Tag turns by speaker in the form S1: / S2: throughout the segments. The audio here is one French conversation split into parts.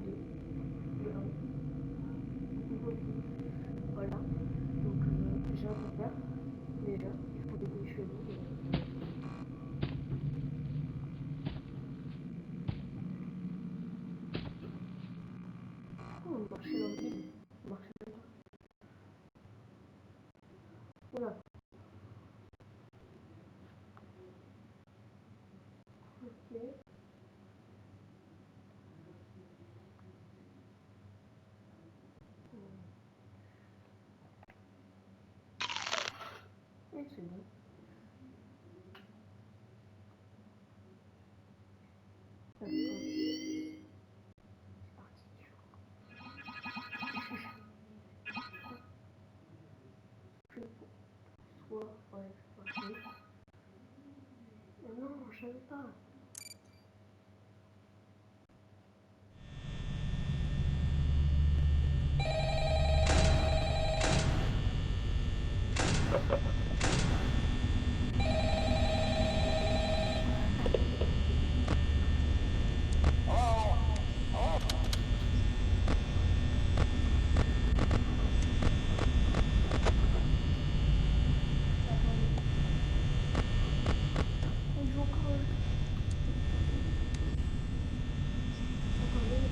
S1: 2. Voilà. Donc j'ai un peu peur. Déjà, il faut des chevaux. Oh, marcher dans le vide. Marcher dans le vide. Oula. Ok. Et c'est bon. C'est parti. Soit, ouais, ok. Mais non, j'aime pas. Ils ont encore... Attendez.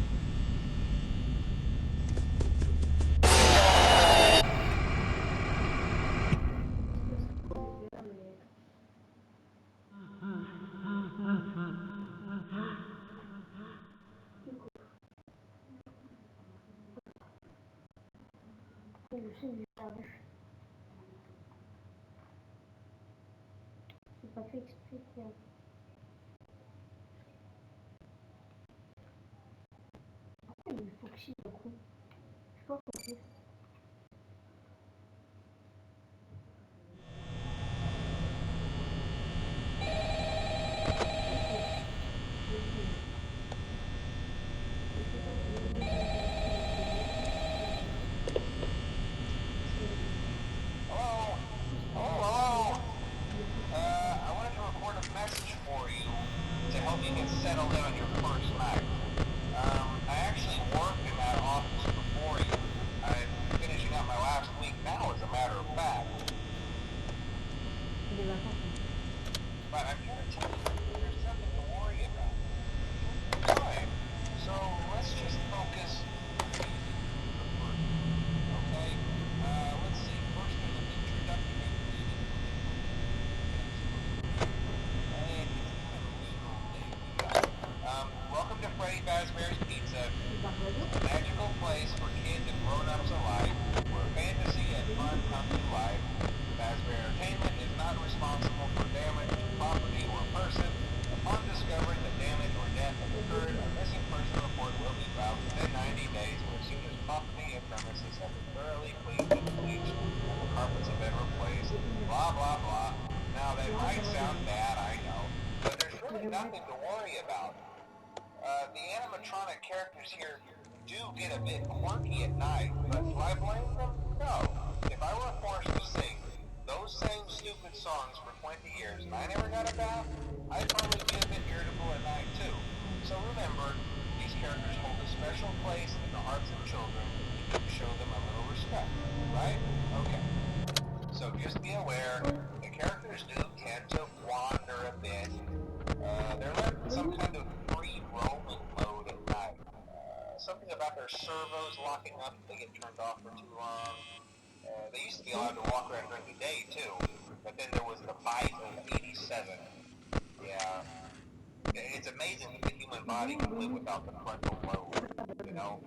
S1: Le film est perdu. C'est pas fait exprès, quoi. Pourquoi il faut que j'y d'un coup? Je sais pas compris.
S2: Settled in on your first night. I actually worked in that office before you. I'm finishing up my last week now, as a matter of fact. But I'm here to tell you there's nothing to worry about. You're fine. So let's just focus on okay? Let's see. First, there's an introductory greeting. Welcome to Freddy Fazbear's Pizza, a magical place for kids and grown-ups alike, where fantasy and fun come to life. Fazbear Entertainment is not responsible for damage to property or person. Upon discovering that damage or death has occurred, a missing person report will be filed within 90 days or as soon as property and premises have been thoroughly cleaned and bleached and the carpets have been replaced. Blah, blah, blah. Now, that might sound bad, I know, but there's really nothing to worry about. The animatronic characters here do get a bit quirky at night, but do I blame them? No. If I were forced to sing those same stupid songs for 20 years and I never got a bath, I'd probably be a bit irritable at night too. So remember, these characters hold a special place in the hearts of children, and you need to show them a little respect, right? Okay. So just be aware, the characters do tend to wander a bit. They're left in some kind of free roaming mode at night. Something about their servos locking up if they get turned off for too long. They used to be allowed to walk around during the day too, but then there was the bite of 87. Yeah. It's amazing that the human body can live without the frontal lobe, you know?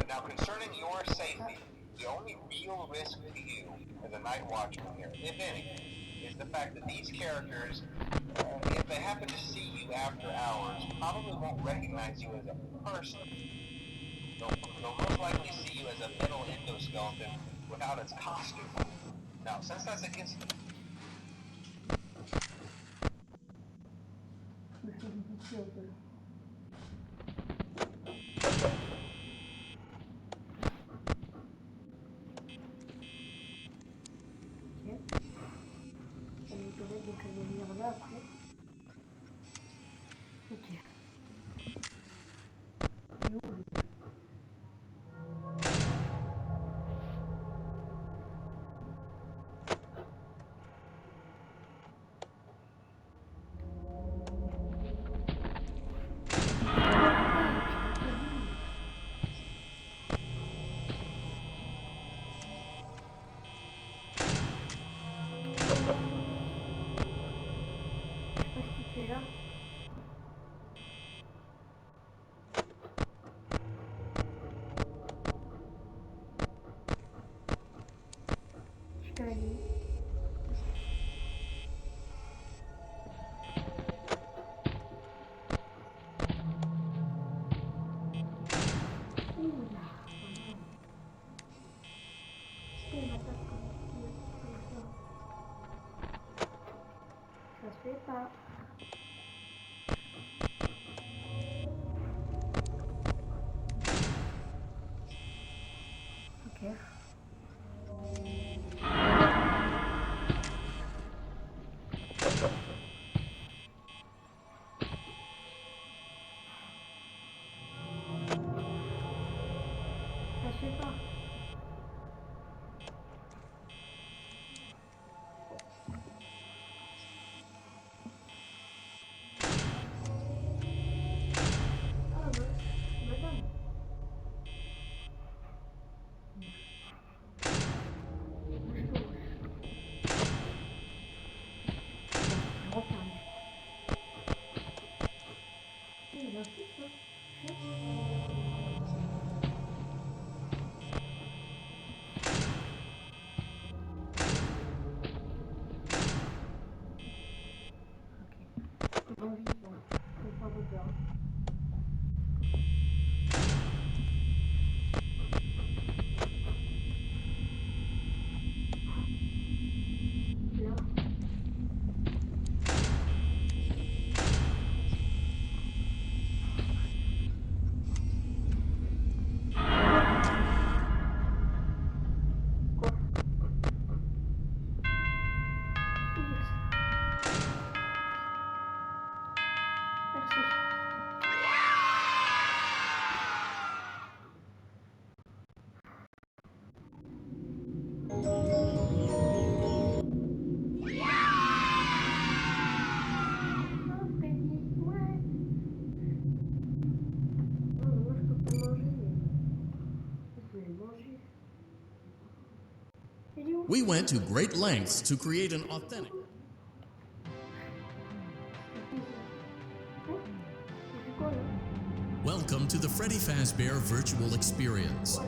S2: Now concerning your safety, the only real risk to you as a night watchman here, if any, is the fact that these characters, if they happen to see you after hours, probably won't recognize you as a person. They'll most likely see you as a metal endoskeleton without its costume. Now, since that's against the
S1: Donc elle va venir là après. Ok. déjà. Jusqu'à la limite. Oula, voilà. Pourquoi il m'attaque comme ça? Ça se fait pas. Ok. Ça se fait pas. Ah bah, madame. Je referme. Il va foutre ça. Ok. Bon, vivant. C'est pas repère. Là. Quoi? Merci. Oh, Freddy, ouais. Non, moi je peux pas manger. Je vais manger. Il est où?
S3: We went to great lengths to create an authentic.
S1: Hein? C'est quoi là?
S3: Welcome to the Freddy Fazbear Virtual Experience.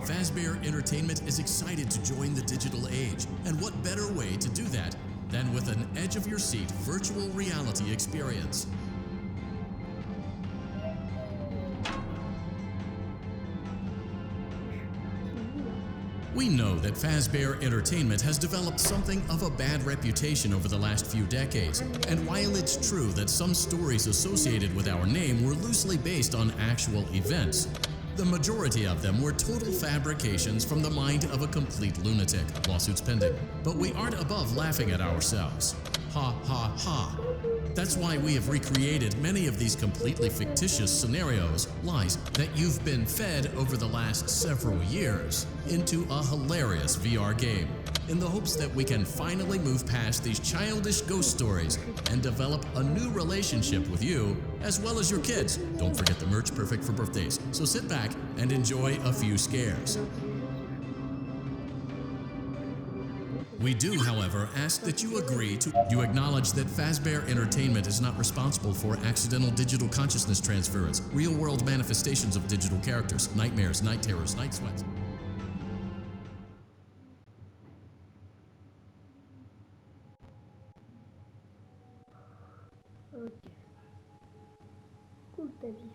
S3: Fazbear Entertainment is excited to join the digital age, and what better way to do that than with an edge-of-your-seat virtual reality experience? We know that Fazbear Entertainment has developed something of a bad reputation over the last few decades, and while it's true that some stories associated with our name were loosely based on actual events, the majority of them were total fabrications from the mind of a complete lunatic, lawsuits pending. But we aren't above laughing at ourselves. Ha ha ha. That's why we have recreated many of these completely fictitious scenarios, lies that you've been fed over the last several years, into a hilarious VR game, in the hopes that we can finally move past these childish ghost stories and develop a new relationship with you, as well as your kids. Don't forget the merch, perfect for birthdays. So sit back and enjoy a few scares. We do, however, ask that you agree to... You acknowledge that Fazbear Entertainment is not responsible for accidental digital consciousness transference, real-world manifestations of digital characters, nightmares, night terrors, night sweats.
S1: Ok. Cool ta vie.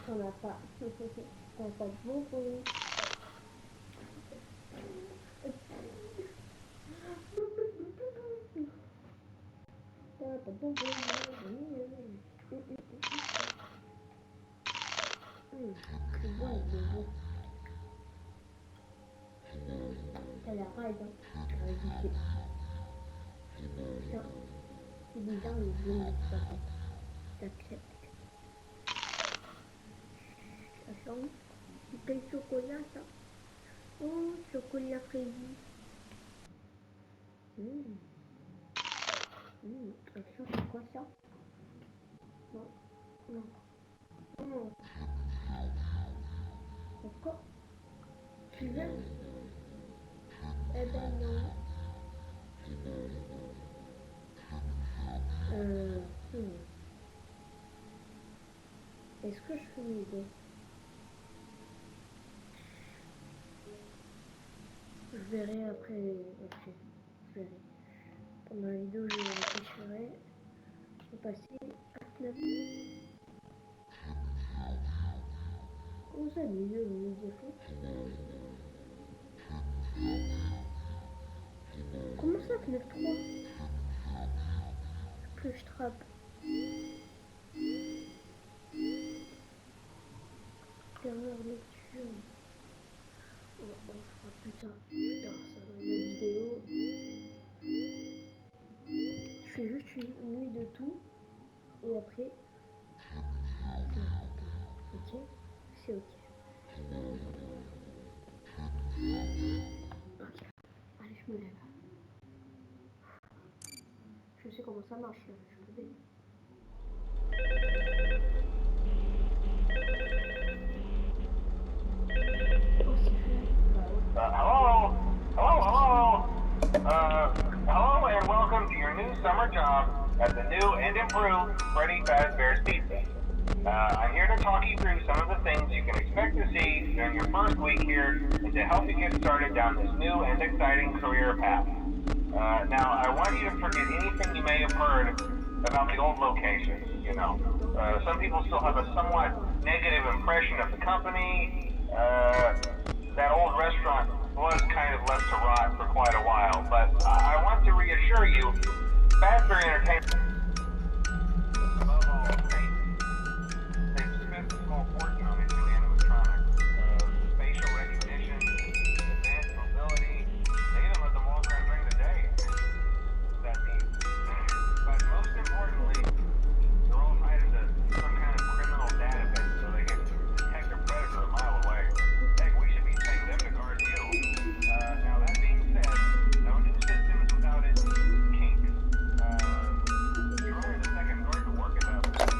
S1: On n'a pas. On n'a pas de bonbons. On n'a pas de bonbons. C'est bon les bonbons. Ça a l'air raide, hein. Putain, c'est bizarre les bonbons. T'acceptes. Ça sent du pain chocolat, ça. Oh, chocolat Freddy. Attention, c'est quoi ça? Non, non. bien? Eh ben non. Hmm. Est-ce que je fais une idée? Je verrai après. Ok, je verrai. Pendant la vidéo, je réfléchirai. Je vais passer à Snap. Comment ça, milieu, vous me fou? Comment ça, Snap 3? Que je trappe. Dernière lecture. On fera plus tard. Plus tard, ça dans une vidéo. Je fais juste une nuit de tout. Et après. Ok? C'est ok. Ok. Allez, je me lève. Je sais comment ça marche, là. Je peux bien. Oh, c'est fait. Bah ouais.
S2: Hello and welcome to your new summer job at the new and improved Freddy Fazbear's Pizza. I'm here to talk you through some of the things you can expect to see during your first week here and to help you get started down this new and exciting career path. Now, I want you to forget anything you may have heard about the old location, you know. Some people still have a somewhat negative impression of the company. That old restaurant was kind of left to rot for quite a while, but I want to reassure you, Fazbear Entertainment, above all, they've spent a small fortune on its new animatronics. Facial recognition, advanced mobility, they even let them walk around during the day. That means. But most importantly, they're all tied into some kind of criminal database so they can detect a predator a mile away. Heck, we should be paying them to guard you. Now that being said, no new systems without its kinks. You're only the second guard to work at that place.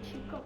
S1: Chico.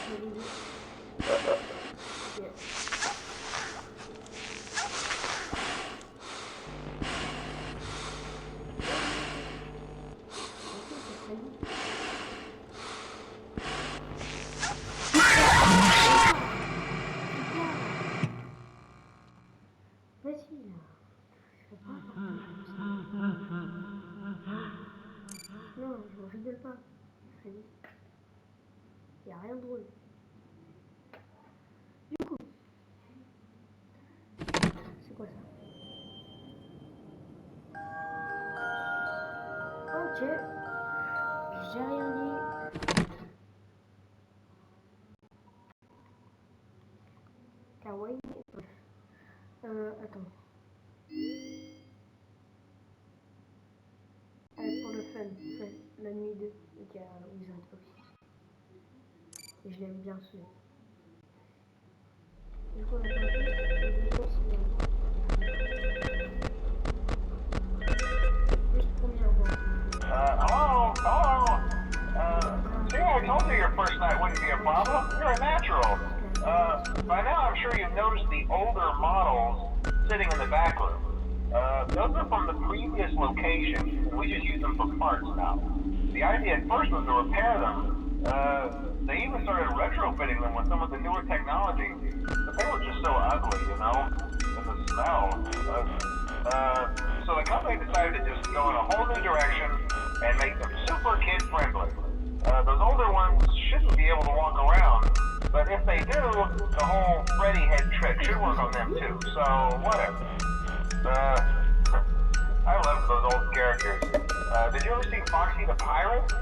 S1: Non, je rigole pas. Il n'y a rien de drôle. Du coup, c'est quoi ça? Ok, j'ai rien dit. Kawaii. Attends. Pour le fun, la nuit 2, donc il y a Wizard Foxy. Et je l'aime bien ce. Du coup, on a fait juste première fois.
S2: Hello? Hello? See, I told you your first night wouldn't be a problem. You're a natural. By now I'm sure you've noticed the older models sitting in the back room. Those are from the previous location. We just use them for parts now. The idea at first was to repair them. They even started retrofitting them with some of the newer technology. But they were just so ugly, you know? And the smell. So the company decided to just go in a whole new direction and make them super kid-friendly. Those older ones shouldn't be able to walk around, but if they do, the whole Freddy head trick should work on them too, so whatever. I love those old characters. Did you ever see Foxy the Pirate?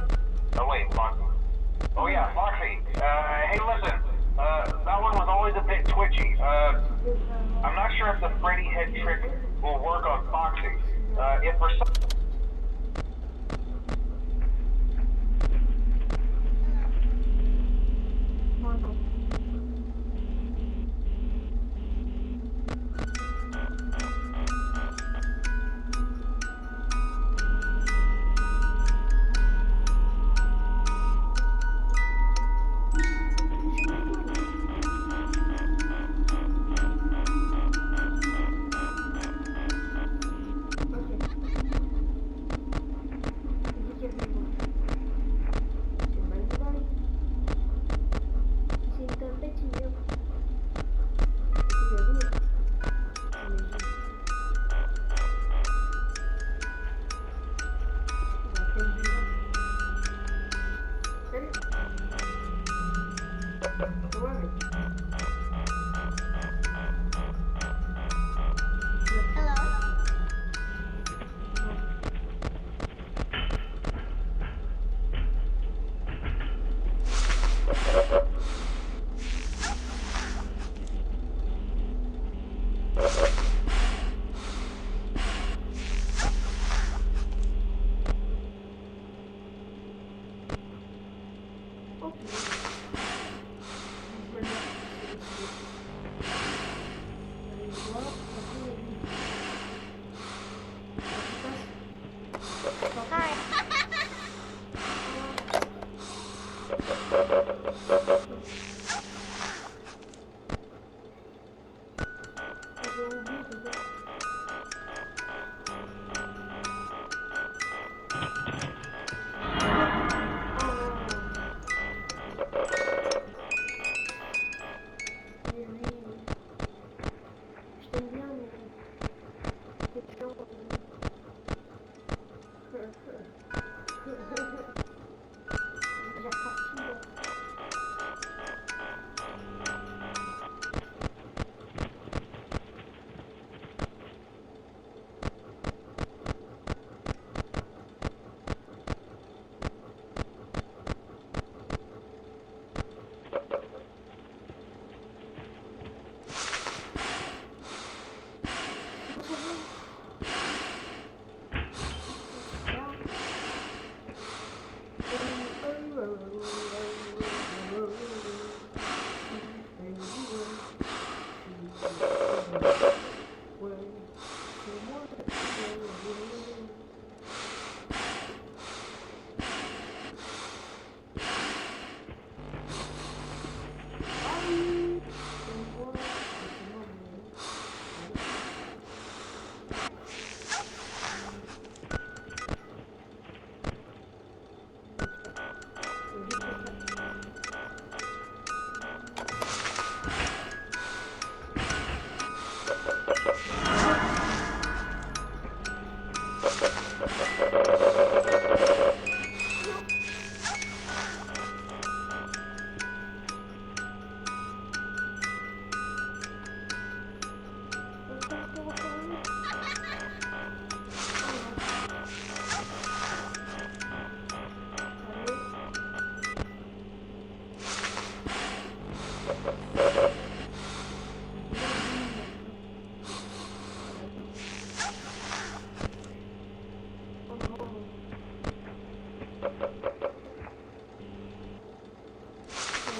S2: Oh wait, Foxy. Oh yeah, Foxy. Hey listen, that one was always a bit twitchy. I'm not sure if the Freddy head trick will work on Foxy. If for some...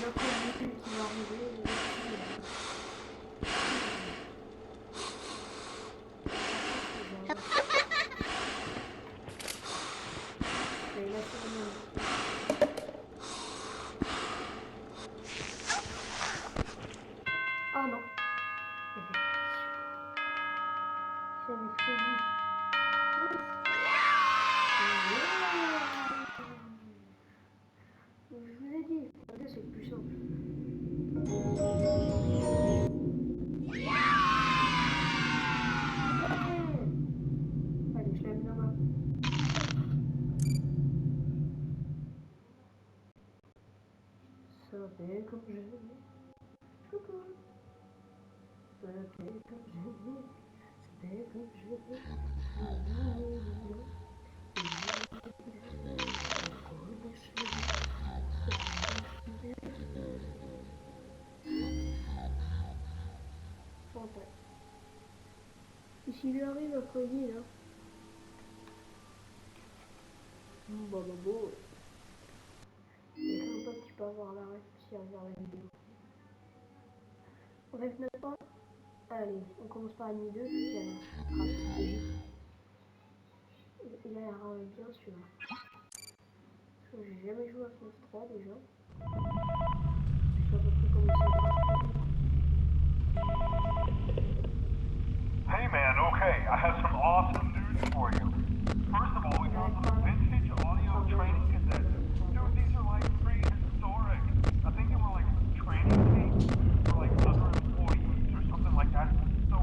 S1: autre véhicule qui va arriver. Et là, c'est le oh non. J'avais prévu. Je vous ai dit, c'est plus simple. Allez, je lève la main. Ça fait comme je veux. Coucou. Ça fait comme je veux. Ça fait comme je veux. Et s'il lui arrive après-midi, là. Bon. Et comme ça, tu peux avoir la ref si elle regarde la vidéo. On reste même pas. Allez, on commence par nuit 2, puis elle il a l'air bien celui-là. Parce que j'ai jamais joué à FNAF 3 déjà. Je sais à peu près comment ça va.
S4: Hey man, okay, I have some awesome news for you. First of all, we got some vintage audio training cassettes. Dude, these are like prehistoric. I think they were like training tapes for like other employees or something like that. So,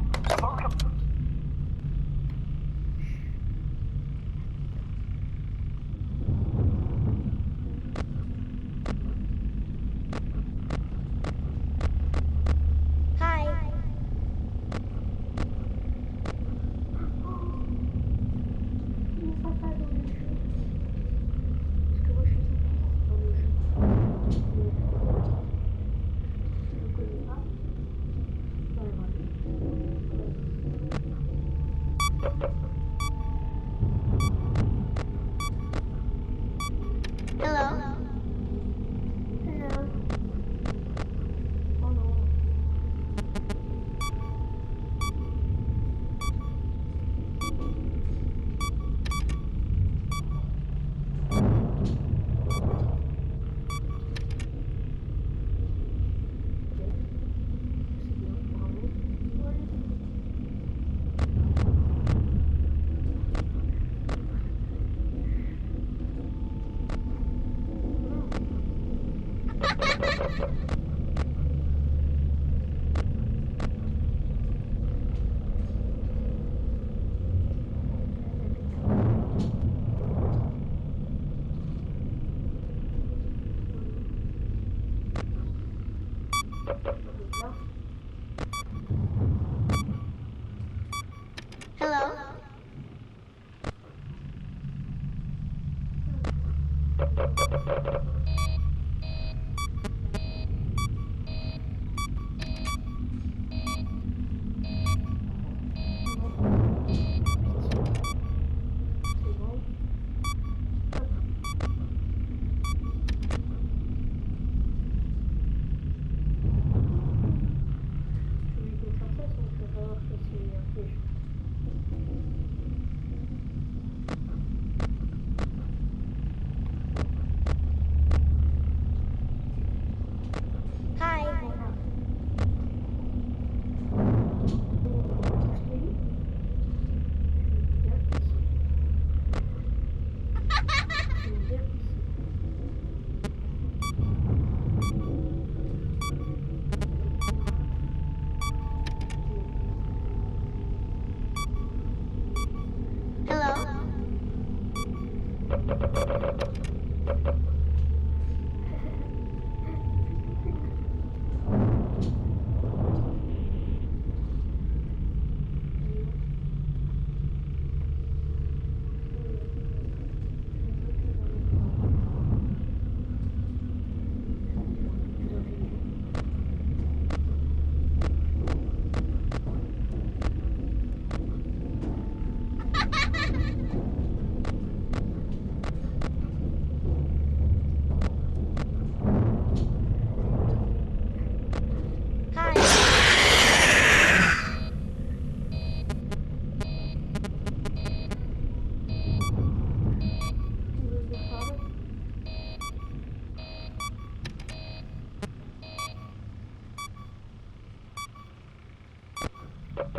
S1: Celui-ci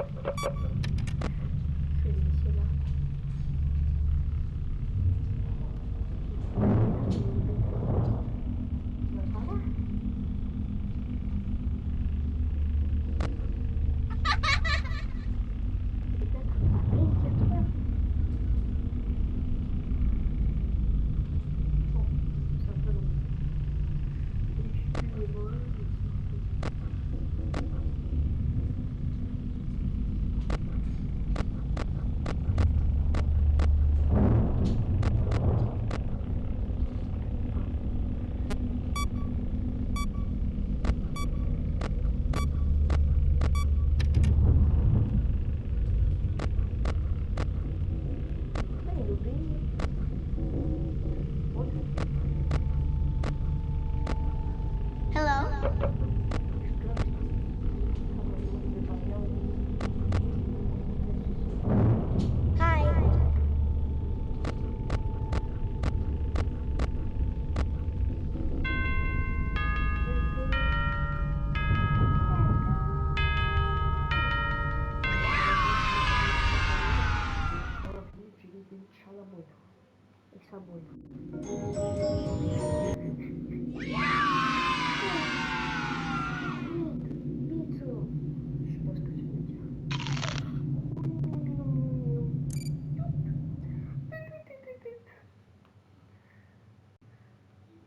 S1: là. Tu vas par là. Peut-être à peine 4 heures. Bon, c'est un peu long. Excusez-moi.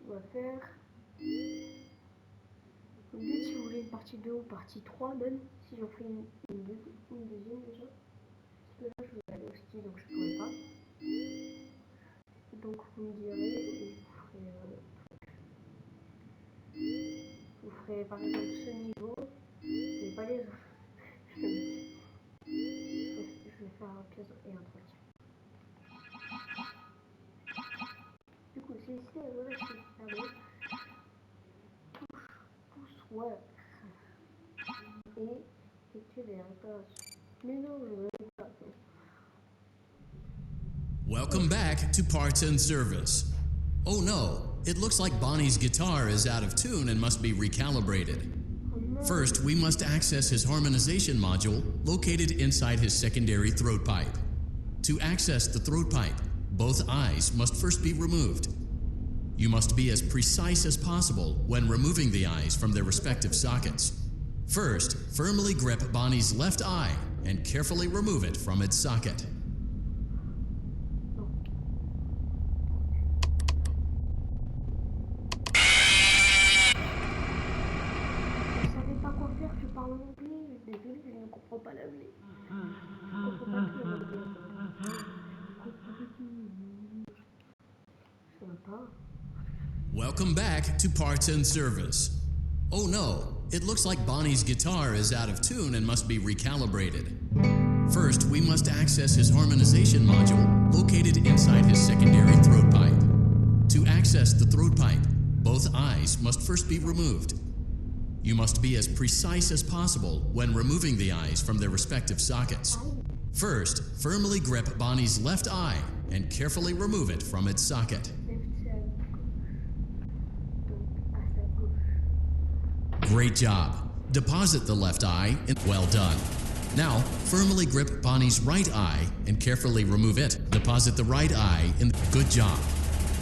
S1: On va faire. Vous me dites si vous voulez une partie 2 ou partie 3 même, si j'en fais une deuxième déjà. Parce que là je vais aller au ski donc je pourrais pas. Donc vous me direz et vous ferez par exemple ce niveau, mais pas les autres. Je vais faire un pièce et un truc. Du coup c'est ici, voilà, je vais fermer. Pouce, ouais. Et effectuer des réparations. Mais non, je ne veux pas.
S3: Welcome back to Parts and Service. Oh no, it looks like Bonnie's guitar is out of tune and must be recalibrated. First, we must access his harmonization module located inside his secondary throat pipe. To access the throat pipe, both eyes must first be removed. You must be as precise as possible when removing the eyes from their respective sockets. First, firmly grip Bonnie's left eye and carefully remove it from its socket. Welcome back to Parts and Service. Oh no, it looks like Bonnie's guitar is out of tune and must be recalibrated. First, we must access his harmonization module located inside his secondary throat pipe. To access the throat pipe, both eyes must first be removed. You must be as precise as possible when removing the eyes from their respective sockets. First, firmly grip Bonnie's left eye and carefully remove it from its socket. Great job. Deposit the left eye and well done. Now, firmly grip Bonnie's right eye and carefully remove it. Deposit the right eye and good job.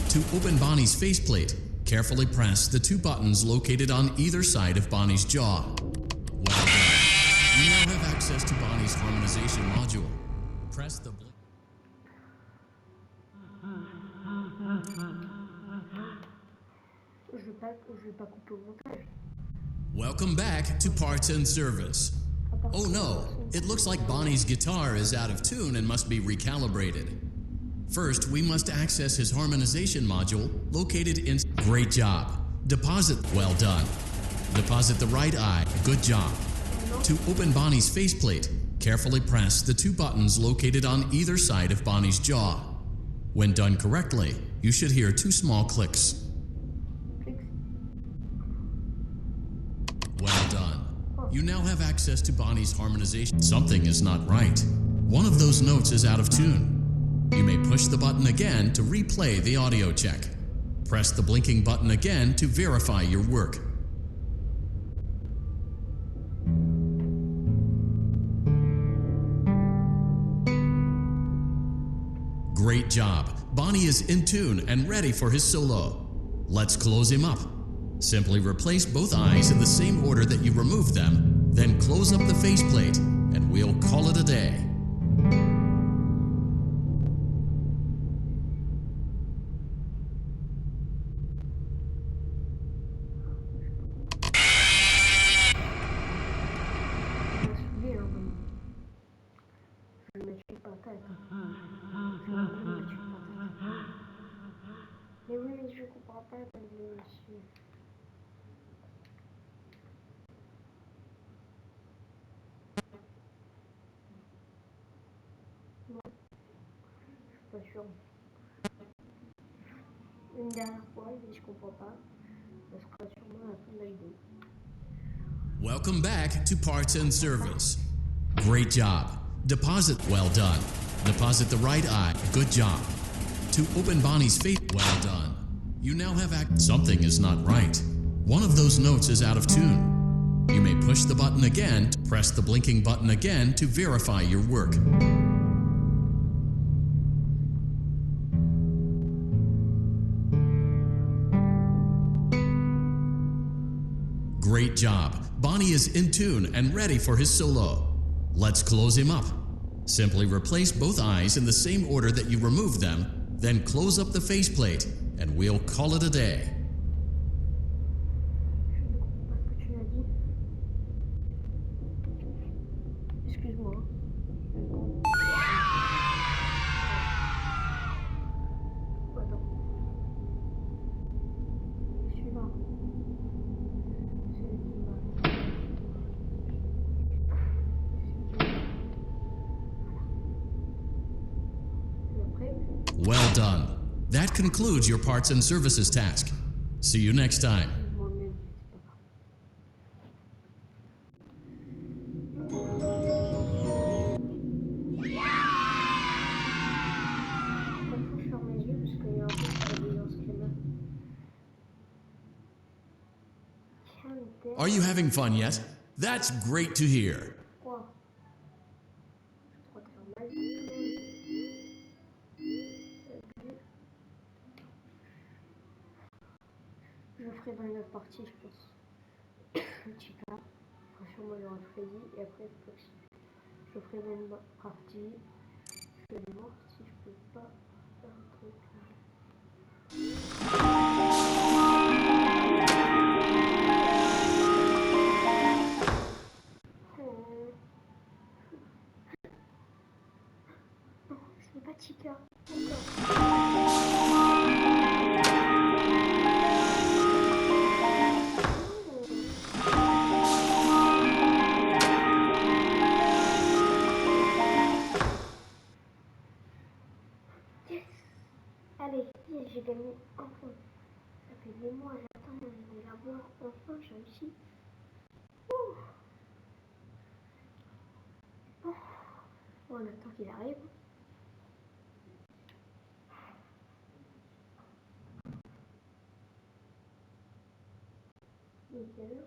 S3: To open Bonnie's faceplate, carefully press the two buttons located on either side of Bonnie's jaw. Well done. You now have access to Bonnie's harmonization module. Press the Welcome back to Parts and Service. Oh no, it looks like Bonnie's guitar is out of tune and must be recalibrated. First, we must access his harmonization module located in... Great job. Deposit... Well done. Deposit the right eye. Good job. To open Bonnie's faceplate, carefully press the two buttons located on either side of Bonnie's jaw. When done correctly, you should hear two small clicks. Well done. You now have access to Bonnie's harmonization. Something is not right. One of those notes is out of tune. You may push the button again to replay the audio check. Press the blinking button again to verify your work. Great job. Bonnie is in tune and ready for his solo. Let's close him up. Simply replace both eyes in the same order that you removed them, then close up the faceplate, and we'll call it a day.
S1: Je vais soulever, hein, vraiment. Je vais mettre une patate. Je vais mettre une patate. Mais oui, mais je comprends pas, monsieur. Non, je suis pas sûre. Une dernière fois, si je comprends pas, ça sera sûrement la fin de la vidéo.
S3: Welcome back to Parts and Service. Great job. Deposit, well done. Deposit the right eye, good job. To open Bonnie's face, well done. You now have something is not right. One of those notes is out of tune. You may push the button again, press the blinking button again to verify your work. Great job. Bonnie is in tune and ready for his solo. Let's close him up. Simply replace both eyes in the same order that you removed them, then close up the faceplate, and we'll call it a day.
S1: Je ne comprends pas ce que tu m'as dit. Excuse-moi. Attends. Suivant. Celui qui m'a.
S3: Well done. That concludes your parts and services task. See you next time. Are you having fun yet? That's great to hear.
S1: Je ferai 29 parties, je pense. Chica. Après, sûrement, il y aura Freddy. Et après, je ferai 20 parties. Je vais voir si je peux pas faire un truc là. Non, c'est pas Chica. Allez, j'ai gagné enfin. Ça fait des mois, j'attends de l'avoir. Enfin, j'ai réussi. Oh, on attend qu'il arrive. Nickel.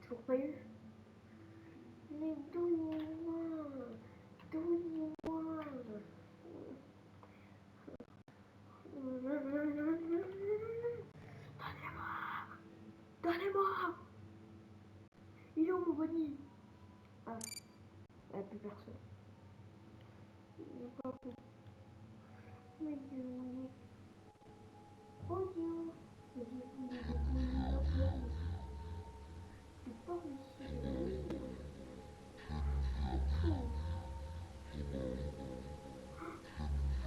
S1: Toujours pas eu. Mais donnez-moi. Donnez-moi. Donnez-moi. Il est où mon body? Ah, il n'y a plus personne. Il est pas où? Mais Dieu. Oh Dieu. Mais Dieu, c'est pas ici.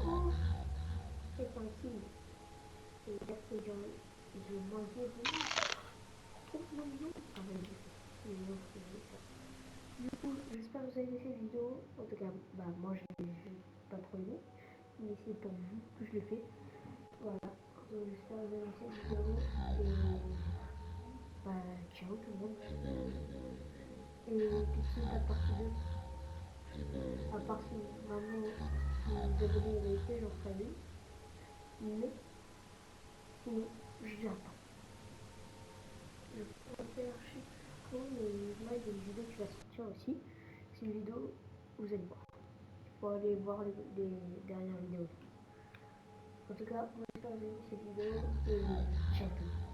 S1: Oh, c'est un signe. C'est-à-dire que j'ai mangé trop mignon. Ah ben, c'est mignon ce que je vais faire. Du coup, j'espère que vous avez aimé cette vidéo. En tout cas, bah moi j'ai pas trop aimé. Mais c'est pour vous que je l'ai fait. Voilà. Donc j'espère que vous avez aimé cette vidéo. Et bah ciao tout le monde. Et puis si pas de partie 2. part si vraiment vous abonnez à vérité, j'en ferai une. Mais sinon, j'attends. Je peux faire, je sais pas, mais là il y a une vidéo qui va sortir aussi. C'est une vidéo, vous allez voir. Pour aller voir les dernières vidéos. En tout cas, moi j'espère que vous avez aimé cette vidéo et ciao tout le monde.